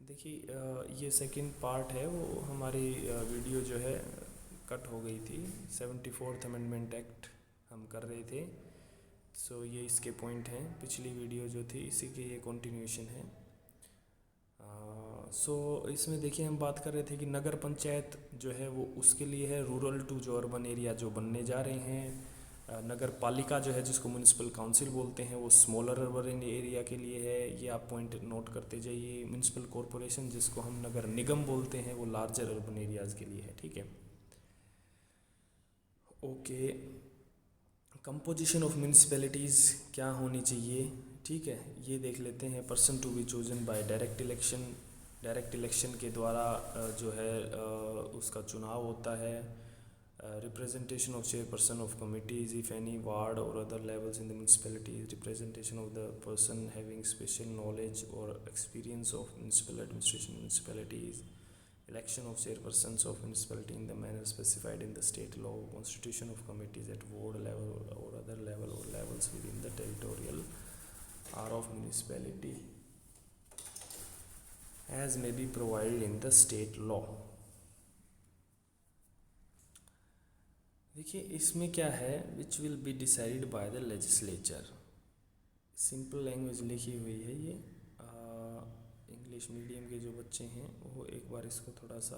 देखिए ये second part है, वो हमारी वीडियो जो है कट हो गई थी। 74th अमेंडमेंट एक्ट हम कर रहे थे। सो ये इसके पॉइंट हैं। पिछली वीडियो जो थी इसी की ये कंटिन्यूएशन है। सो इसमें देखिए हम बात कर रहे थे कि नगर पंचायत जो है वो उसके लिए है, रूरल टू जो अर्बन एरिया जो बनने जा रहे हैं। नगर पालिका जो है जिसको म्यूनिसिपल काउंसिल बोलते हैं वो स्मॉलर अर्बन एरिया के लिए है। ये आप पॉइंट नोट करते जाइए। म्यूनिसिपल कॉरपोरेशन जिसको हम नगर निगम बोलते हैं वो लार्जर अर्बन एरियाज़ के लिए है। ठीक है, ओके। कंपोजिशन ऑफ म्यूनिसिपैलिटीज़ क्या होनी चाहिए, ठीक है, ये देख लेते हैं। Person to be chosen by direct election. Direct election के द्वारा जो है उसका चुनाव होता है। Representation of chairperson of committees if any ward और other levels in the municipalities. Representation of the person having special knowledge और experience of municipal administration municipalities. Election of chairpersons of municipality in the manner specified in the state law. Constitution of committees at ward level or other level or levels within the territorial are of municipality as may be provided in the state law. देखिए इसमें क्या है, which will be decided by the legislature. Simple language लिखी हुई है ये। English medium के जो बच्चे हैं वो एक बार इसको थोड़ा सा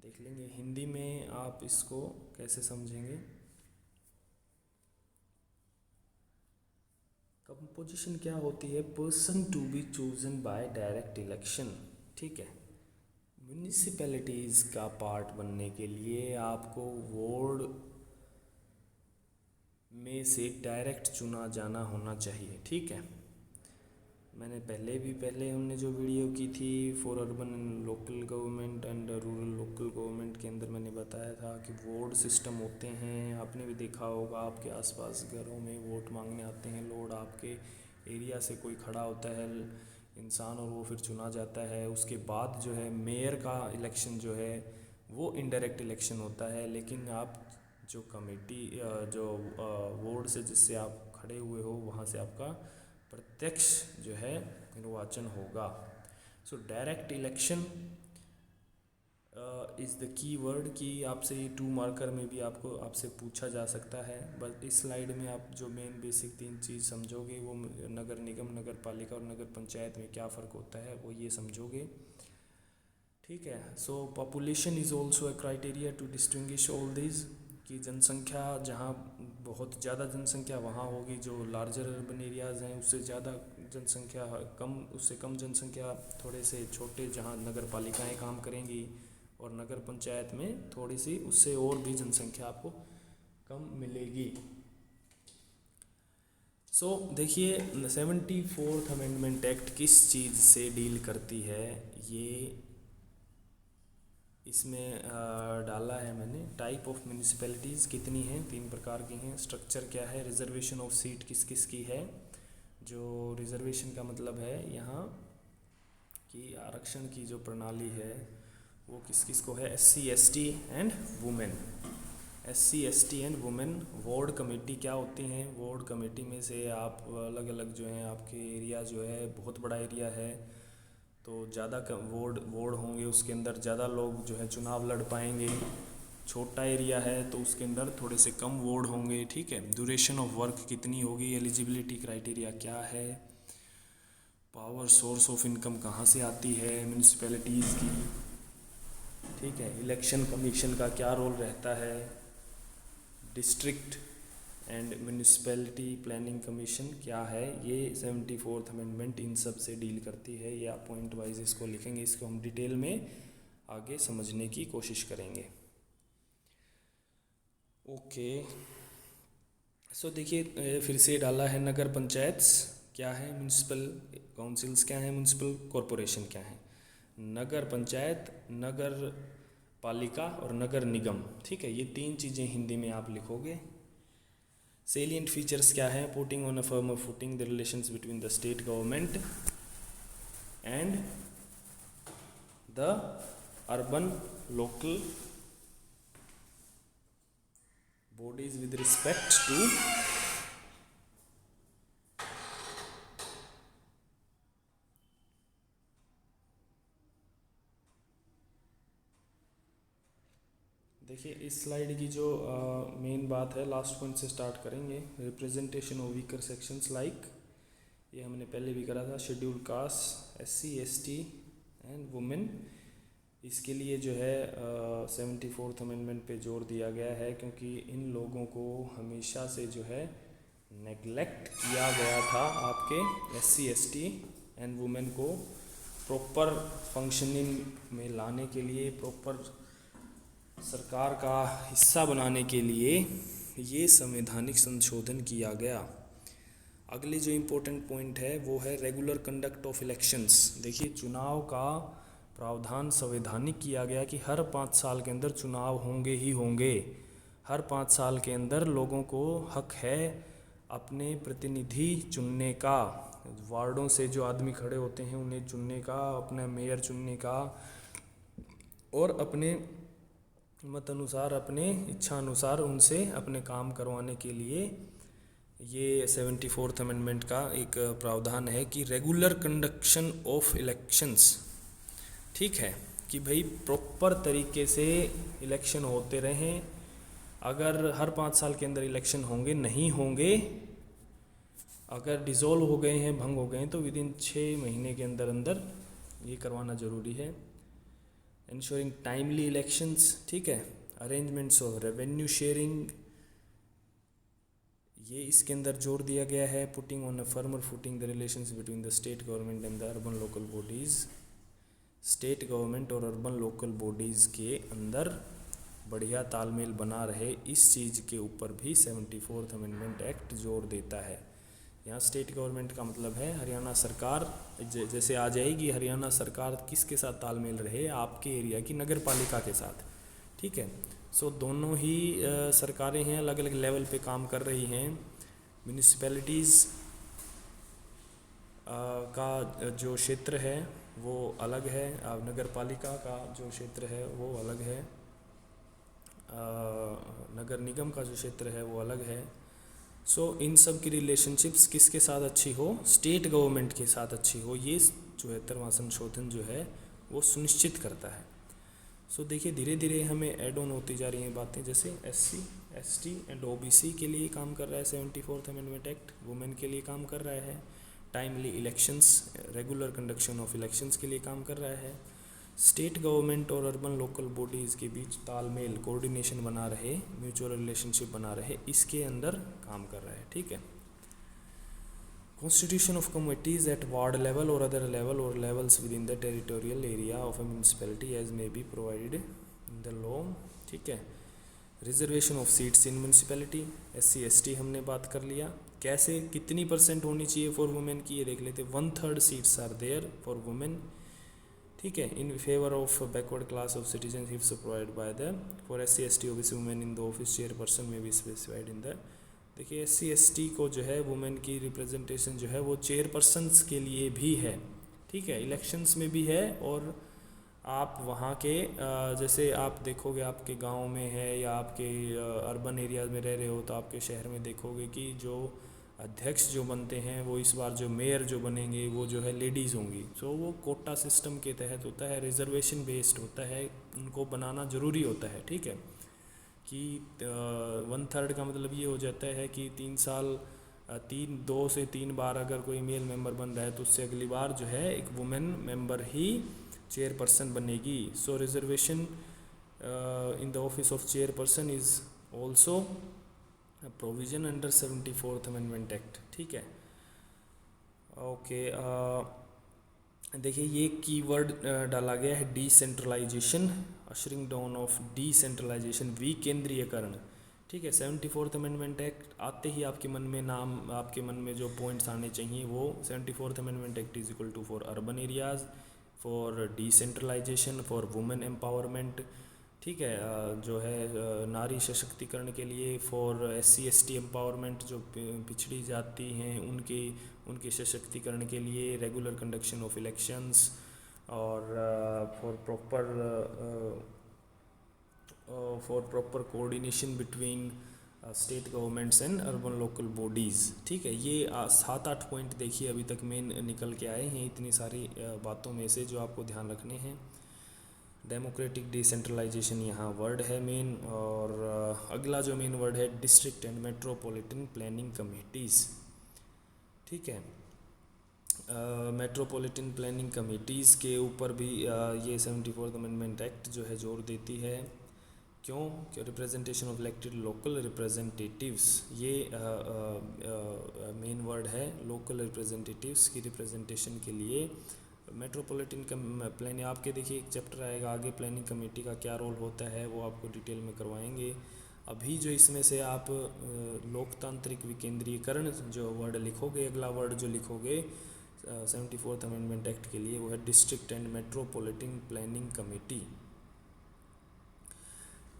देख लेंगे। हिंदी में आप इसको कैसे समझेंगे? कंपोजिशन क्या होती है? Person to be chosen by direct election. ठीक है, म्यूनिसिपैलिटीज़ का पार्ट बनने के लिए आपको वार्ड में से डायरेक्ट चुना जाना होना चाहिए। ठीक है, मैंने पहले हमने जो वीडियो की थी for urban local government and rural local government के अंदर मैंने बताया था कि वोट सिस्टम होते हैं। आपने भी देखा होगा, आपके आसपास घरों में वोट मांगने आते हैं लोग। आपके एरिया से कोई खड़ा होता है इंसान और वो फिर चुना जाता है। उसके बाद जो है मेयर का इलेक्शन जो है वो इनडायरेक्ट इलेक्शन होता है। लेकिन आप जो कमेटी जो वार्ड से जिससे आप खड़े हुए हो वहाँ से आपका प्रत्यक्ष जो है निर्वाचन होगा। So direct election is the key word कि आपसे ये 2 मार्कर में भी आपसे पूछा जा सकता है। बस इस स्लाइड में आप जो मेन बेसिक 3 चीज़ समझोगे वो नगर निगम, नगर पालिका और नगर पंचायत में क्या फ़र्क होता है वो ये समझोगे। ठीक है, so population is also a criteria to distinguish all this. कि जनसंख्या जहाँ बहुत ज़्यादा जनसंख्या वहाँ होगी, जो लार्जर अर्बन एरियाज़ हैं उससे ज़्यादा जनसंख्या कम, उससे कम जनसंख्या थोड़े से छोटे जहाँ नगर पालिकाएँ काम करेंगी, और नगर पंचायत में थोड़ी सी उससे और भी जनसंख्या आपको कम मिलेगी। सो देखिए 74th अमेंडमेंट एक्ट किस चीज़ से डील करती है, ये इसमें डाला है मैंने। टाइप ऑफ म्यूनिसिपैलिटीज़ कितनी हैं, 3 प्रकार की हैं। स्ट्रक्चर क्या है, रिजर्वेशन ऑफ सीट किस किस की है। जो रिजर्वेशन का मतलब है यहाँ कि आरक्षण की जो प्रणाली है वो किस किस को है, SC ST and women. SC ST and women. Ward committee क्या होती हैं, वार्ड कमेटी में से आप अलग अलग जो हैं, आपके एरिया जो है बहुत बड़ा एरिया है तो ज़्यादा वार्ड होंगे, उसके अंदर ज़्यादा लोग जो है चुनाव लड़ पाएंगे। छोटा एरिया है तो उसके अंदर थोड़े से कम वार्ड होंगे। ठीक है, ड्यूरेशन ऑफ वर्क कितनी होगी, एलिजिबिलिटी क्राइटेरिया क्या है, पावर सोर्स ऑफ इनकम कहाँ से आती है म्यूनिसिपैलिटीज़ की। ठीक है, इलेक्शन कमीशन का क्या रोल रहता है, district and municipality planning commission क्या है, ये 74th अमेंडमेंट इन सब से डील करती है। ये आप पॉइंट वाइज इसको लिखेंगे, इसको हम डिटेल में आगे समझने की कोशिश करेंगे। ओके, सो देखिए फिर से डाला है नगर पंचायत क्या है, म्यूनिसिपल काउंसिल्स क्या है, म्यूनिसिपल कॉरपोरेशन क्या है। नगर पंचायत, नगर पालिका और नगर निगम। ठीक है, ये 3 चीज़ें हिंदी में आप लिखोगे। सेलिएंट फीचर्स क्या है, putting on a firm footing the relations between the state government and the urban local bodies with respect to देखिए इस स्लाइड की जो मेन बात है, लास्ट पॉइंट से स्टार्ट करेंगे। Representation of weaker sections like, ये हमने पहले भी करा था, schedule caste, SC ST and women. इसके लिए जो है 74th अमेंडमेंट पे जोर दिया गया है, क्योंकि इन लोगों को हमेशा से जो है नेग्लेक्ट किया गया था। आपके SC ST एंड वुमेन को प्रॉपर फंक्शनिंग में लाने के लिए, प्रॉपर सरकार का हिस्सा बनाने के लिए ये संवैधानिक संशोधन किया गया। अगली जो इम्पोर्टेंट पॉइंट है वो है रेगुलर कंडक्ट ऑफ इलेक्शंस। देखिए चुनाव का प्रावधान संवैधानिक किया गया कि हर 5 साल के अंदर चुनाव होंगे ही होंगे। हर 5 साल के अंदर लोगों को हक है अपने प्रतिनिधि चुनने का, वार्डों से जो आदमी खड़े होते हैं उन्हें चुनने का, अपना मेयर चुनने का, और अपने मत अनुसार, अपने इच्छा अनुसार उनसे अपने काम करवाने के लिए ये 74th अमेंडमेंट का एक प्रावधान है कि रेगुलर कंडक्शन ऑफ इलेक्शंस। ठीक है कि भाई प्रॉपर तरीके से इलेक्शन होते रहें। अगर हर 5 साल के अंदर इलेक्शन होंगे, नहीं होंगे, अगर डिज़ोल्व हो गए हैं, भंग हो गए हैं, तो विदिन 6 महीने के अंदर अंदर ये करवाना ज़रूरी है। इंश्योरिंग टाइमली इलेक्शंस, ठीक है। अरेंजमेंट्स ऑफ रेवेन्यू शेयरिंग, ये इसके अंदर जोर दिया गया है। Putting on a firmer footing the relations between the state government and the urban local bodies. State government और अर्बन लोकल बॉडीज़ के अंदर बढ़िया तालमेल बना रहे, इस चीज़ के ऊपर भी 74th अमेंडमेंट एक्ट जोर देता है। यहाँ स्टेट गवर्नमेंट का मतलब है हरियाणा सरकार, जैसे आ जाएगी हरियाणा सरकार किसके साथ तालमेल रहे, आपके एरिया की नगर पालिका के साथ। ठीक है, सो दोनों ही सरकारें हैं, अलग अलग लेवल पे काम कर रही हैं। म्यूनिसिपैलिटीज़ का जो क्षेत्र है वो अलग है, नगर पालिका का जो क्षेत्र है वो अलग है, नगर निगम का जो क्षेत्र है वो अलग है। सो इन सब की रिलेशनशिप्स किसके साथ अच्छी हो, स्टेट गवर्नमेंट के साथ अच्छी हो, ये 74वां संशोधन जो है वो सुनिश्चित करता है। सो देखिए धीरे धीरे हमें ऐड ऑन होती जा रही हैं बातें, जैसे SC ST एंड OBC के लिए काम कर रहा है 74th अमेंडमेंट एक्ट, वुमेन के लिए काम कर रहा है, timely elections, regular conduction of elections के लिए काम कर रहा है, स्टेट गवर्नमेंट और अर्बन लोकल बॉडीज़ के बीच तालमेल, कोऑर्डिनेशन बना रहे, म्यूचुअल रिलेशनशिप बना रहे, इसके अंदर काम कर रहा है। ठीक है। Constitution of committees at ward level or other level or levels within the territorial area of a municipality as may be provided in the law। ठीक है। Reservation of seats in municipality, SC ST हमने बात कर लिया। कैसे, कितनी % होनी चाहिए फॉर वुमेन की, ये देख लेते। 1/3 seats are there for women. ठीक है, in favour of backward class of citizenship provide by the for SC ST OBC women in the office chairperson में भी स्पेसिफाइड इन द। देखिए SC ST को जो है वुमेन की रिप्रेजेंटेशन जो है वो चेयरपर्सन्स के लिए भी है। ठीक है, इलेक्शंस में भी है, और आप वहाँ के जैसे आप देखोगे आपके गांव में है या आपके अर्बन एरियाज में रह रहे हो, तो आपके शहर में देखोगे कि जो अध्यक्ष जो बनते हैं वो इस बार जो मेयर जो बनेंगे वो जो है लेडीज़ होंगी। सो वो कोटा सिस्टम के तहत होता है, रिजर्वेशन बेस्ड होता है, उनको बनाना ज़रूरी होता है। ठीक है, कि 1/3 का मतलब ये हो जाता है कि 2 से 3 बार अगर कोई मेल मेंबर बन रहा है तो उससे अगली बार जो है एक वुमेन मेंबर ही चेयरपर्सन बनेगी। So reservation in the office of chairperson is also provision under 74th amendment act. ठीक है, ओके। देखिए ये कीवर्ड डाला गया है decentralisation, ushering down of decentralisation, विकेंद्रीयकरण। ठीक है, 74th अमेंडमेंट एक्ट आते ही आपके मन में जो पॉइंट्स आने चाहिए वो 74th amendment act is equal to for urban areas, for decentralisation, for women empowerment. ठीक है, जो है नारी सशक्तिकरण के लिए, फॉर SC ST एम्पावरमेंट, जो पिछड़ी जाति हैं उनके सशक्तिकरण के लिए, रेगुलर कंडक्शन ऑफ इलेक्शंस, और for proper coordination between state governments and urban local bodies. ठीक है, ये 7-8 पॉइंट देखिए अभी तक मेन निकल के आए हैं इतनी सारी बातों में से जो आपको ध्यान रखने हैं। डेमोक्रेटिक डिसेंट्रलाइजेशन यहाँ वर्ड है मेन। और अगला जो मेन वर्ड है district and metropolitan planning committees. ठीक है, मेट्रोपॉलिटन प्लानिंग कमिटीज़ के ऊपर भी ये 74th अमेंडमेंट एक्ट जो है जोर देती है। क्यों? कि representation of elected local representatives, ये मेन वर्ड है। लोकल रिप्रेजेंटेटिव्स की रिप्रेजेंटेशन के लिए मेट्रोपॉलिटन प्लान, आपके देखिए एक चैप्टर आएगा आगे, प्लानिंग कमेटी का क्या रोल होता है वो आपको डिटेल में करवाएंगे। अभी जो इसमें से आप लोकतांत्रिक विकेंद्रीकरण जो वर्ड लिखोगे, अगला वर्ड जो लिखोगे 74th अमेंडमेंट एक्ट के लिए, वो है district and metropolitan planning committee.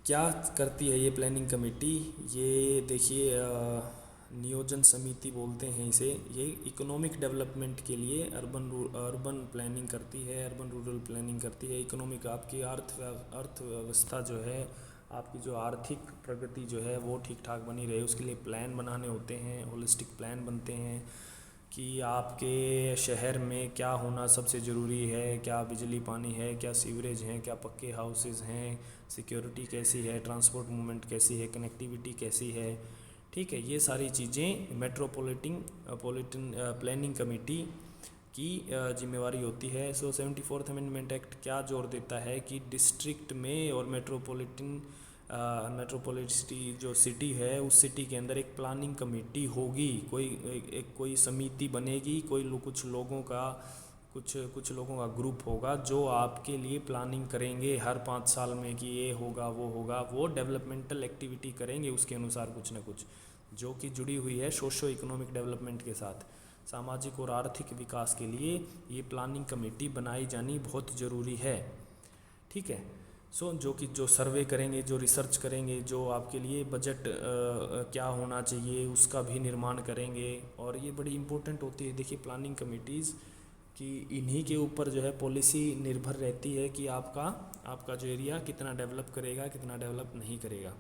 क्या करती है ये प्लानिंग कमेटी? ये देखिए नियोजन समिति बोलते हैं इसे। ये इकोनॉमिक डेवलपमेंट के लिए अर्बन प्लानिंग करती है, अर्बन रूरल प्लानिंग करती है। इकोनॉमिक आपकी अर्थव्यवस्था जो है, आपकी जो आर्थिक प्रगति जो है वो ठीक ठाक बनी रहे, उसके लिए प्लान बनाने होते हैं, होलिस्टिक प्लान बनते हैं कि आपके शहर में क्या होना सबसे ज़रूरी है, क्या बिजली पानी है, क्या सीवरेज हैं, क्या पक्के हाउसेज हैं, सिक्योरिटी कैसी है, ट्रांसपोर्ट मूवमेंट कैसी है, कनेक्टिविटी कैसी है। ठीक है, ये सारी चीज़ें मेट्रोपॉलिटन प्लानिंग कमेटी की जिम्मेवारी होती है। सो 74th अमेंडमेंट एक्ट क्या जोर देता है कि डिस्ट्रिक्ट में और मेट्रोपॉलिटी जो सिटी है, उस सिटी के अंदर एक प्लानिंग कमेटी होगी, कोई समिति बनेगी, कुछ लोगों का ग्रुप होगा जो आपके लिए प्लानिंग करेंगे हर 5 साल में कि ये होगा वो होगा, वो डेवलपमेंटल एक्टिविटी करेंगे उसके अनुसार कुछ ना कुछ, जो कि जुड़ी हुई है सोशो इकोनॉमिक डेवलपमेंट के साथ। सामाजिक और आर्थिक विकास के लिए ये प्लानिंग कमेटी बनाई जानी बहुत ज़रूरी है। ठीक है, जो सर्वे करेंगे, जो रिसर्च करेंगे, जो आपके लिए बजट क्या होना चाहिए उसका भी निर्माण करेंगे। और ये बड़ी इम्पोर्टेंट होती है, देखिए प्लानिंग कमेटीज़ कि इन्हीं के ऊपर जो है पॉलिसी निर्भर रहती है कि आपका जो एरिया कितना डेवलप करेगा, कितना डेवलप नहीं करेगा।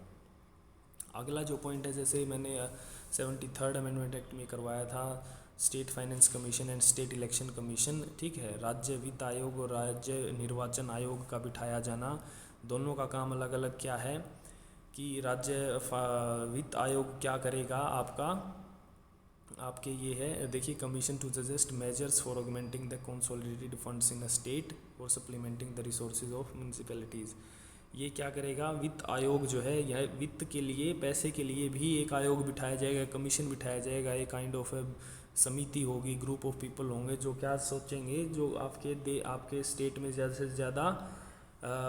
अगला जो पॉइंट है, जैसे मैंने 73rd अमेंडमेंट एक्ट में करवाया था, state finance commission and state election commission. ठीक है, राज्य वित्त आयोग और राज्य निर्वाचन आयोग का बिठाया जाना, दोनों का काम अलग अलग क्या है कि राज्य वित्त आयोग क्या करेगा आपके ये है, देखिए commission to suggest measures for augmenting the consolidated funds in a state और supplementing the resources of municipalities. ये क्या करेगा? वित्त आयोग जो है, यह वित्त के लिए, पैसे के लिए भी एक आयोग बिठाया जाएगा, कमीशन बिठाया जाएगा, एक काइंड ऑफ समिति होगी, ग्रुप ऑफ पीपल होंगे जो क्या सोचेंगे, जो आपके स्टेट में ज़्यादा से ज़्यादा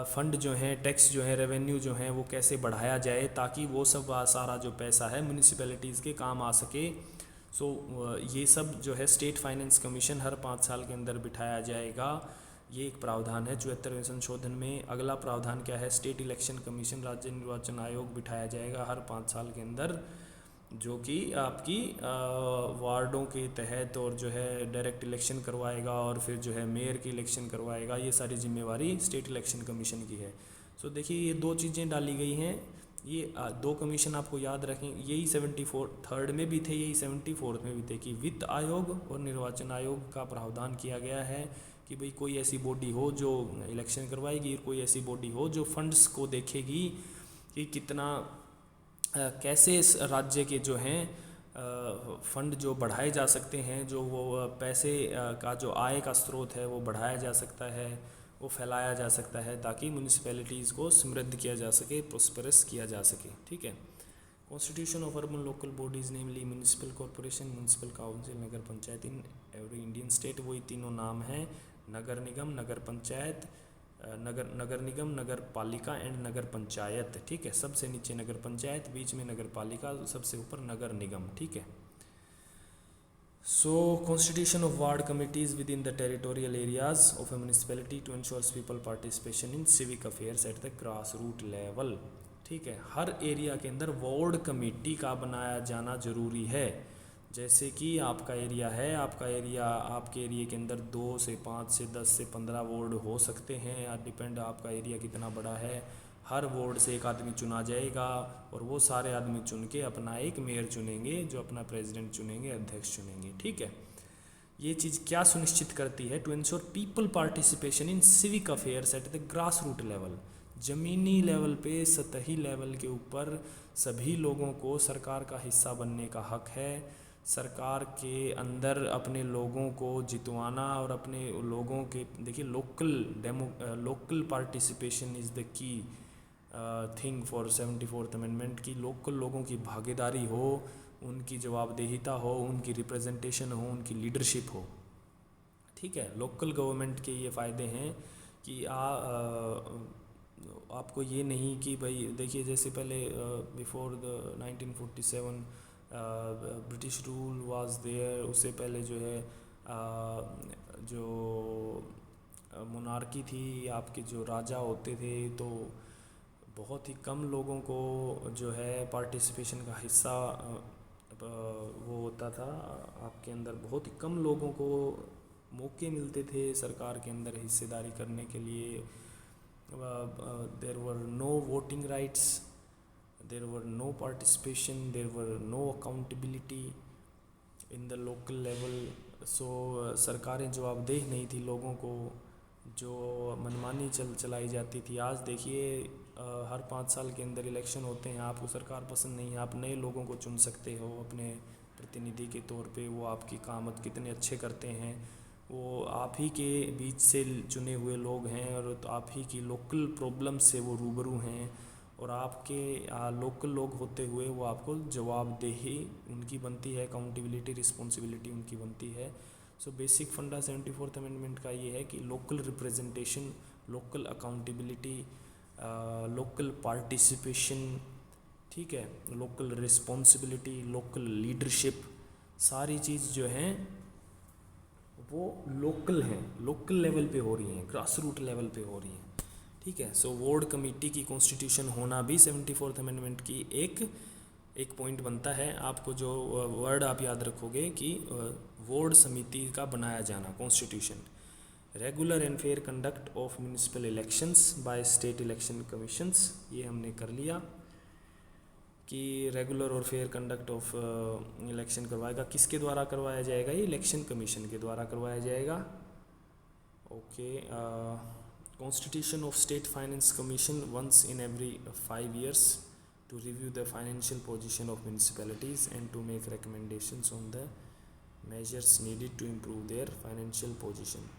फंड जो हैं, टैक्स जो है, रेवेन्यू जो है, वो कैसे बढ़ाया जाए ताकि वो सब सारा जो पैसा है म्यूनिसिपैलिटीज़ के काम आ सके। ये सब जो है स्टेट फाइनेंस कमीशन हर 5 साल के अंदर बिठाया जाएगा। ये एक प्रावधान है 74वें संशोधन में। अगला प्रावधान क्या है? स्टेट इलेक्शन कमीशन, राज्य निर्वाचन आयोग बिठाया जाएगा हर 5 साल के अंदर, जो कि आपकी वार्डों के तहत और जो है डायरेक्ट इलेक्शन करवाएगा और फिर जो है मेयर की इलेक्शन करवाएगा। ये सारी जिम्मेवारी स्टेट इलेक्शन कमीशन की है। देखिए ये 2 चीज़ें डाली गई हैं, ये 2 कमीशन आपको याद रखें, यही 74th में भी थे, यही 74th में भी थे कि वित्त आयोग और निर्वाचन आयोग का प्रावधान किया गया है कि भाई कोई ऐसी बॉडी हो जो इलेक्शन करवाएगी और कोई ऐसी बॉडी हो जो फंड्स को देखेगी कि कितना कैसे इस राज्य के जो हैं फंड जो बढ़ाए जा सकते हैं, जो वो पैसे का जो आय का स्रोत है वो बढ़ाया जा सकता है, वो फैलाया जा सकता है ताकि म्यूनिसिपैलिटीज़ को समृद्ध किया जा सके, प्रोस्पेरस किया जा सके। ठीक है, constitution of urban local bodies namely municipal corporation, municipal council, Nagar panchayat in every Indian state, वही तीनों नाम हैं, नगर निगम, नगर पंचायत, नगर निगम, नगर पालिका एंड नगर पंचायत। ठीक है, सबसे नीचे नगर पंचायत, बीच में नगर पालिका, सबसे ऊपर नगर निगम। ठीक है, constitution of ward committees within the territorial areas of a municipality to ensure people participation in civic affairs at the grassroots level। ठीक है, हर एरिया के अंदर वार्ड कमेटी का बनाया जाना जरूरी है। जैसे कि आपका एरिया है, आपके एरिया के अंदर 2 से 5 से 10 से 15 वार्ड हो सकते हैं, या डिपेंड आपका एरिया कितना बड़ा है। हर वार्ड से एक आदमी चुना जाएगा और वो सारे आदमी चुन के अपना एक मेयर चुनेंगे, जो अपना प्रेसिडेंट चुनेंगे, अध्यक्ष चुनेंगे। ठीक है, ये चीज़ क्या सुनिश्चित करती है? To ensure people participation in civic affairs at the grass root level. ज़मीनी लेवल पे, सतही लेवल के ऊपर सभी लोगों को सरकार का हिस्सा बनने का हक है। सरकार के अंदर अपने लोगों को जितवाना और अपने लोगों के, देखिए local participation is the key thing for 74th amendment की। लोकल लोगों की भागीदारी हो, उनकी जवाबदेहिता हो, उनकी रिप्रेजेंटेशन हो, उनकी लीडरशिप हो। ठीक है, लोकल गवर्नमेंट के ये फ़ायदे हैं कि आपको ये नहीं कि भाई देखिए जैसे पहले before the 1947 British rule was there, उससे पहले जो है जो मोनार्की थी, आपके जो राजा होते थे, तो बहुत ही कम लोगों को जो है पार्टिसिपेशन का हिस्सा वो होता था। आपके अंदर बहुत ही कम लोगों को मौके मिलते थे सरकार के अंदर हिस्सेदारी करने के लिए। There were no voting rights, there were no participation, there were no accountability in the local level. So सरकारें जवाबदेह नहीं थी लोगों को, जो मनमानी चलाई जाती थी। आज देखिए हर 5 साल के अंदर इलेक्शन होते हैं, आपको सरकार पसंद नहीं है, आप नए लोगों को चुन सकते हो अपने प्रतिनिधि के तौर पे। वो आपकी कामत कितने अच्छे करते हैं, वो आप ही के बीच से चुने हुए लोग हैं और तो आप ही की लोकल प्रॉब्लम से वो रूबरू हैं, और आपके लोकल लोग होते हुए वो आपको जवाबदेही उनकी बनती है, अकाउंटेबिलिटी रिस्पॉन्सिबिलिटी उनकी बनती है। सो बेसिक फंडा 74th अमेंडमेंट का ये है कि local representation, local accountability, local participation, ठीक है, लोकल रिस्पॉन्सिबिलिटी, लोकल लीडरशिप, सारी चीज़ जो हैं वो लोकल हैं, लोकल लेवल पे हो रही हैं, ग्रास रूट लेवल पे हो रही हैं। ठीक है, सो वार्ड कमेटी की कॉन्स्टिट्यूशन होना भी 74th अमेंडमेंट की एक पॉइंट बनता है। आपको जो वर्ड आप याद रखोगे कि वार्ड समिति का बनाया जाना, constitution. Regular and fair conduct of municipal elections by state election commissions, ये हमने कर लिया कि रेगुलर और फेयर कंडक्ट ऑफ इलेक्शन करवाएगा। किसके द्वारा करवाया जाएगा? ये इलेक्शन कमीशन के द्वारा करवाया जाएगा। Okay, Constitution of State Finance Commission once in every 5 years to review the financial position of municipalities and to make recommendations on the measures needed to improve their financial position।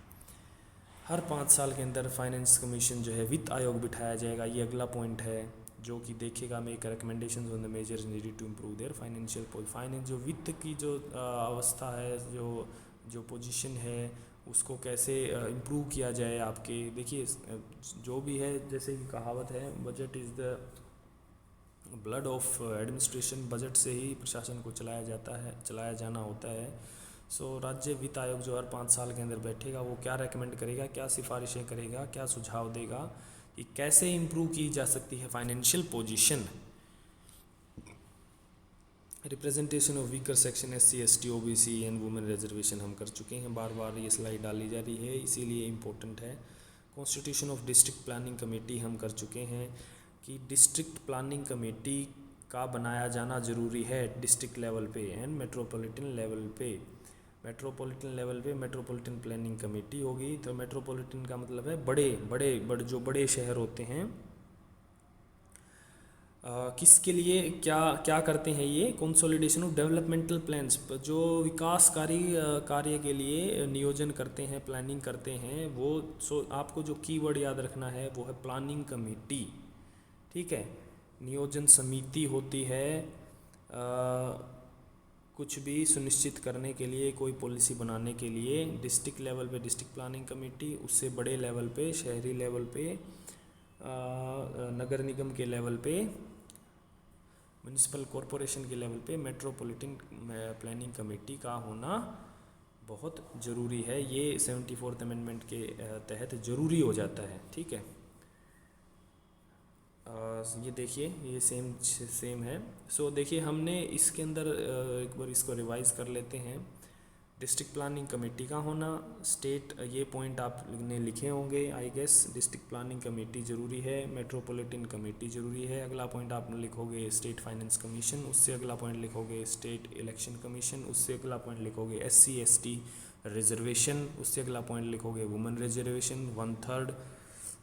हर 5 साल के अंदर finance commission जो है वित्त आयोग बिठाया जाएगा। ये अगला पॉइंट है जो कि देखेगा make recommendations on the measures needed to improve their financial finance, जो वित्त की जो अवस्था है, जो पोजीशन है, उसको कैसे इम्प्रूव किया जाए। आपके देखिए जो भी है, जैसे कि कहावत है, budget is the blood of administration, budget से ही प्रशासन को चलाया जाना होता है। सो राज्य वित्त आयोग जो हर 5 साल के अंदर बैठेगा, वो क्या रेकमेंड करेगा, क्या सिफारिशें करेगा, क्या सुझाव देगा कि कैसे इम्प्रूव की जा सकती है financial position. Representation of weaker section SC ST OBC and women reservation हम कर चुके हैं, बार बार ये स्लाइड डाली जा रही है इसीलिए इम्पोर्टेंट है। Constitution of district planning committee हम कर चुके हैं कि डिस्ट्रिक्ट प्लानिंग कमेटी का बनाया जाना ज़रूरी है डिस्ट्रिक्ट लेवल पे एंड मेट्रोपॉलिटन लेवल पे। मेट्रोपॉलिटन लेवल पे मेट्रोपॉलिटन प्लानिंग कमेटी होगी। तो मेट्रोपॉलिटन का मतलब है बड़े जो बड़े शहर होते हैं, किसके लिए क्या करते हैं ये? कंसोलिडेशन ऑफ डेवलपमेंटल प्लान्स, जो विकासकारी कार्य के लिए नियोजन करते हैं, प्लानिंग करते हैं वो। आपको जो कीवर्ड याद रखना है वो है प्लानिंग कमेटी। ठीक है, नियोजन समिति होती है कुछ भी सुनिश्चित करने के लिए, कोई पॉलिसी बनाने के लिए। डिस्ट्रिक्ट लेवल पे डिस्ट्रिक्ट प्लानिंग कमेटी, उससे बड़े लेवल पे शहरी लेवल पे, नगर निगम के लेवल पे, म्यूनिसिपल कॉरपोरेशन के लेवल पे मेट्रोपॉलिटन प्लानिंग कमेटी का होना बहुत ज़रूरी है। ये 74th अमेंडमेंट के तहत ज़रूरी हो जाता है। ठीक है, ये देखिए ये सेम है। सो देखिए हमने इसके अंदर एक बार इसको रिवाइज़ कर लेते हैं। डिस्ट्रिक्ट प्लानिंग कमेटी का होना, स्टेट, ये पॉइंट आपने लिखे होंगे I guess. District planning committee ज़रूरी है, मेट्रोपॉलिटन कमेटी ज़रूरी है। अगला पॉइंट आप लिखोगे स्टेट फाइनेंस कमीशन, उससे अगला पॉइंट लिखोगे स्टेट इलेक्शन कमीशन, उससे अगला पॉइंट लिखोगे SC ST रिजर्वेशन, उससे अगला पॉइंट लिखोगे वुमेन रिजर्वेशन 1/3।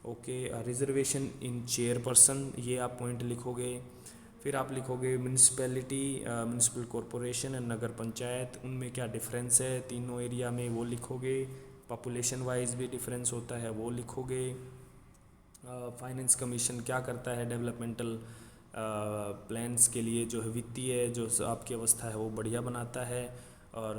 ओके, रिजर्वेशन इन चेयरपर्सन, ये आप पॉइंट लिखोगे। फिर आप लिखोगे म्यूनिसिपैलिटी, म्यूनिसिपल कॉरपोरेशन एंड नगर पंचायत, उनमें क्या डिफरेंस है तीनों एरिया में, वो लिखोगे। पॉपुलेशन वाइज भी डिफरेंस होता है, वो लिखोगे। फाइनेंस कमीशन क्या करता है डेवलपमेंटल प्लान्स के लिए, जो है वित्तीय जो आपकी अवस्था है वो बढ़िया बनाता है। और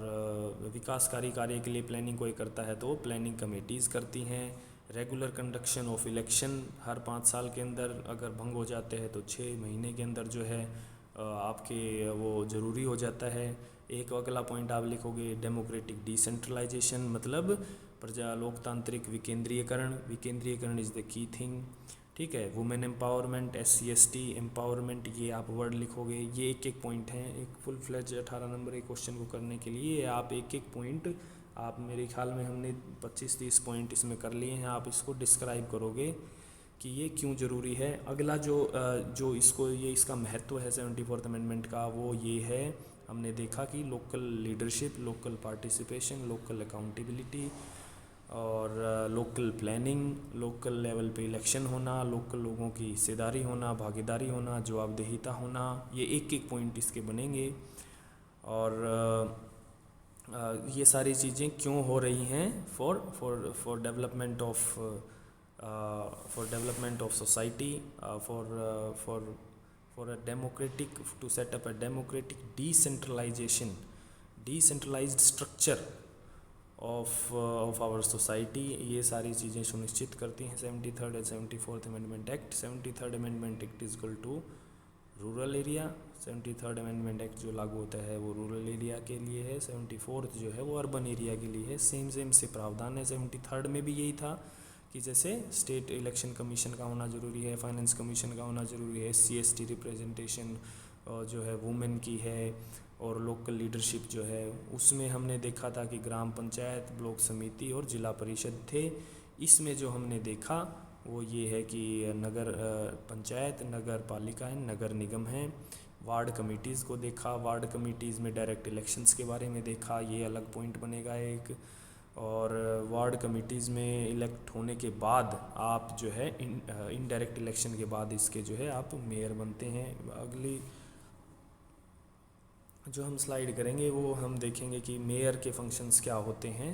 विकासकारी कार्य के लिए प्लानिंग कोई करता है तो प्लानिंग कमेटीज़ करती हैं। रेगुलर कंडक्शन ऑफ इलेक्शन, हर 5 साल के अंदर अगर भंग हो जाते हैं तो 6 महीने के अंदर जो है आपके वो ज़रूरी हो जाता है। एक अगला पॉइंट आप लिखोगे डेमोक्रेटिक डिसेंट्रलाइजेशन, मतलब प्रजा लोकतांत्रिक विकेंद्रीयकरण, विकेंद्रीयकरण इज़ द की थिंग। ठीक है, वुमेन एम्पावरमेंट, SC/ST एम्पावरमेंट, ये आप वर्ड लिखोगे। ये एक एक पॉइंट हैं, एक फुल फ्लेज 18 नंबर के क्वेश्चन को करने के लिए आप एक एक पॉइंट, आप मेरे ख्याल में हमने 25-30 पॉइंट इसमें कर लिए हैं, आप इसको डिस्क्राइब करोगे कि ये क्यों ज़रूरी है। अगला जो इसको ये इसका महत्व है 74th अमेंडमेंट का, वो ये है, हमने देखा कि local leadership, local participation, local accountability और लोकल प्लानिंग, लोकल लेवल पे इलेक्शन होना, लोकल लोगों की हिस्सेदारी होना, भागीदारी होना, जवाबदेहिता होना, ये एक एक पॉइंट इसके बनेंगे। और ये सारी चीज़ें क्यों हो रही हैं, for development of society, for a democratic, to set up a democratic decentralised structure of our society, ये सारी चीज़ें सुनिश्चित करती हैं 73rd and 74th amendment act. 73rd amendment act is equal to rural area, 73rd amendment act जो लागू होता है वो रूरल एरिया के लिए है, 74th जो है वो अर्बन एरिया के लिए है। सेम से प्रावधान है। 73rd में भी यही था कि जैसे स्टेट इलेक्शन कमीशन का होना ज़रूरी है, फाइनेंस कमीशन का होना ज़रूरी है, SC/ST रिप्रेजेंटेशन जो है वुमेन की है, और लोकल लीडरशिप जो है उसमें हमने देखा था कि ग्राम पंचायत, ब्लॉक समिति और जिला परिषद थे। इसमें जो हमने देखा वो ये है कि नगर पंचायत, नगर पालिकाएं, नगर निगम हैं। वार्ड कमेटीज़ को देखा, वार्ड कमेटीज़ में डायरेक्ट इलेक्शंस के बारे में देखा, ये अलग पॉइंट बनेगा एक। और वार्ड कमेटीज़ में इलेक्ट होने के बाद आप जो है इनडायरेक्ट इलेक्शन के बाद इसके जो है आप मेयर बनते हैं। अगली जो हम स्लाइड करेंगे वो हम देखेंगे कि मेयर के फंक्शंस क्या होते हैं,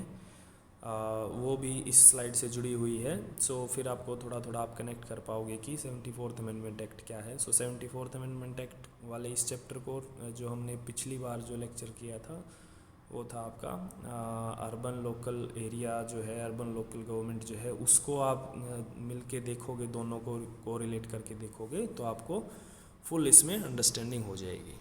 वो भी इस स्लाइड से जुड़ी हुई है। सो फिर आपको थोड़ा थोड़ा आप कनेक्ट कर पाओगे कि 74th अमेंडमेंट एक्ट क्या है। सो 74th अमेंडमेंट एक्ट वाले इस चैप्टर को जो हमने पिछली बार जो लेक्चर किया था वो था आपका अर्बन लोकल एरिया जो है, अर्बन लोकल गवर्नमेंट जो है, उसको आप मिल के देखोगे, दोनों को कोरिलेट करके देखोगे तो आपको फुल इसमें अंडरस्टैंडिंग हो जाएगी।